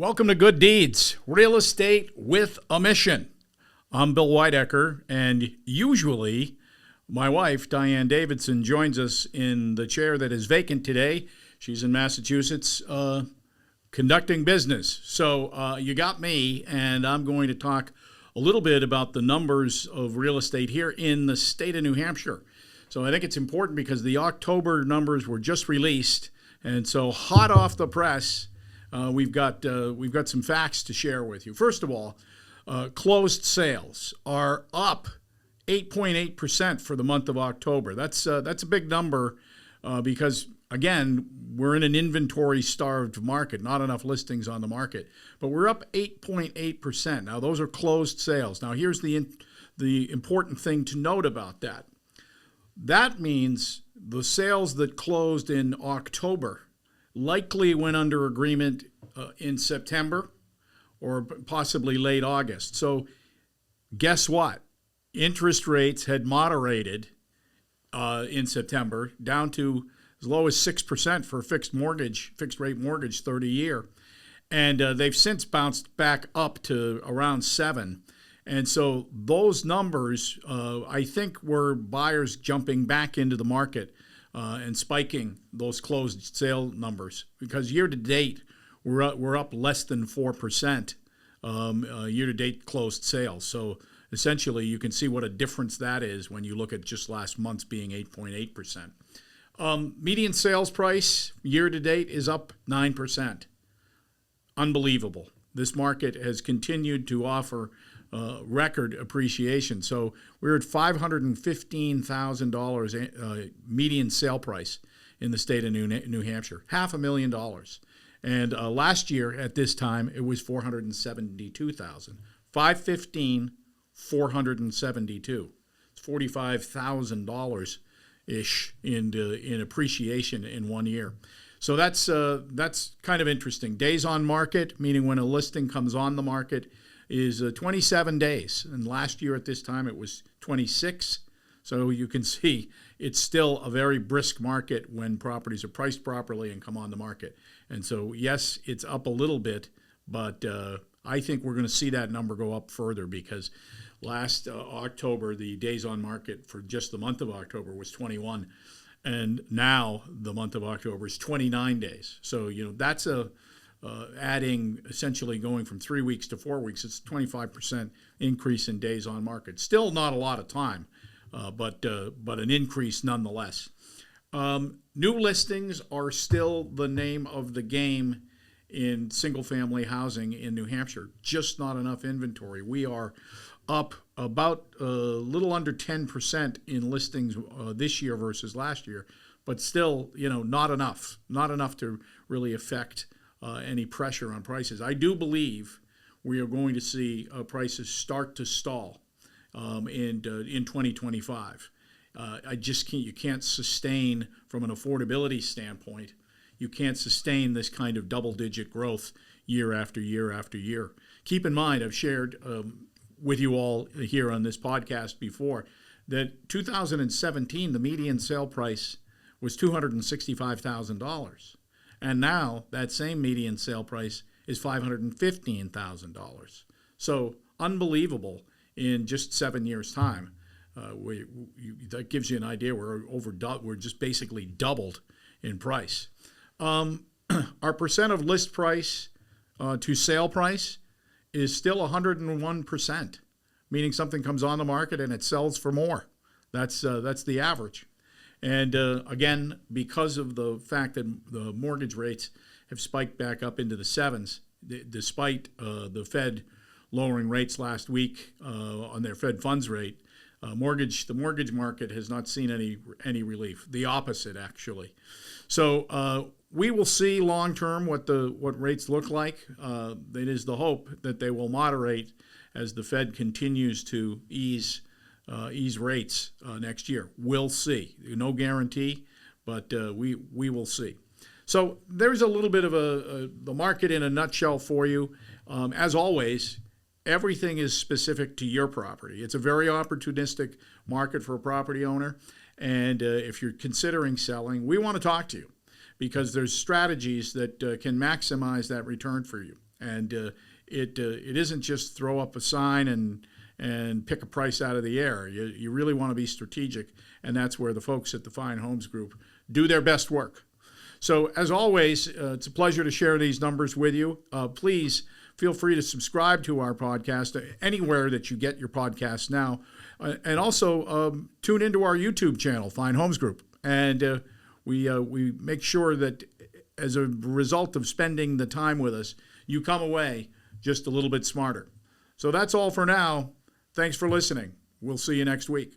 Welcome to Good Deeds, Real Estate with a Mission. I'm Bill Weidecker, and usually my wife, Diane Davidson, joins us in the chair that is vacant today. She's in Massachusetts conducting business. So you got me, and I'm going to talk a little bit about the numbers of real estate here in the state of New Hampshire. So I think it's important because the October numbers were just released, and so hot off the press, we've got some facts to share with you. First of all, closed sales are up 8.8% for the month of October. That's a big number because, again, we're in an inventory-starved market, not enough listings on the market. But we're up 8.8%. Now, those are closed sales. Now, here's the important thing to note about that. That means the sales that closed in October likely went under agreement in September or possibly late August. So guess what? Interest rates had moderated in September down to as low as 6% for a fixed rate mortgage 30-year. And they've since bounced back up to around 7%. And so those numbers, I think, were buyers jumping back into the market and spiking those closed sale numbers, because year to date we're up less than 4% year to date closed sales. So essentially, you can see what a difference that is when you look at just last month's being 8.8%. Median sales price year to date is up 9%. Unbelievable. This market has continued to offer record appreciation. So we're at $515,000 median sale price in the state of New Hampshire, $500,000. And last year at this time, it was $472,000. $515,000, $472,000. It's $45,000 ish in appreciation in 1 year. So that's kind of interesting. Days on market, meaning when a listing comes on the market, is 27 days. And last year at this time it was 26. So you can see it's still a very brisk market when properties are priced properly and come on the market. And so, yes, it's up a little bit, but I think we're going to see that number go up further because last October, the days on market for just the month of October was 21. And now the month of October is 29 days. So, that's adding, essentially going from 3 weeks to 4 weeks. It's a 25% increase in days on market. Still not a lot of time, but an increase nonetheless. New listings are still the name of the game in single-family housing in New Hampshire. Just not enough inventory. We are up about a little under 10% in listings this year versus last year, but still, not enough to really affect any pressure on prices. I do believe we are going to see prices start to stall in 2025. You can't sustain from an affordability standpoint. You can't sustain this kind of double-digit growth year after year after year. Keep in mind, I've shared with you all here on this podcast before that 2017, the median sale price was $265,000. And now that same median sale price is $515,000. So unbelievable in just 7 years' time. That gives you an idea. We're just basically doubled in price. Our percent of list price to sale price is still 101%, meaning something comes on the market and it sells for more. That's the average. And again, because of the fact that the mortgage rates have spiked back up into the 7s, despite the Fed lowering rates last week on their Fed funds rate, the mortgage market has not seen any relief. The opposite, actually. So we will see long term what rates look like. It is the hope that they will moderate as the Fed continues to ease rates next year. We'll see. No guarantee, but we will see. So there's a little bit of the market in a nutshell for you. As always, everything is specific to your property. It's a very opportunistic market for a property owner. And if you're considering selling, we want to talk to you because there's strategies that can maximize that return for you. And it isn't just throw up a sign and pick a price out of the air. You really want to be strategic, and that's where the folks at the Fine Homes Group do their best work. So as always, it's a pleasure to share these numbers with you. Please feel free to subscribe to our podcast anywhere that you get your podcasts now. And also tune into our YouTube channel, Fine Homes Group. And we make sure that as a result of spending the time with us, you come away just a little bit smarter. So that's all for now. Thanks for listening. We'll see you next week.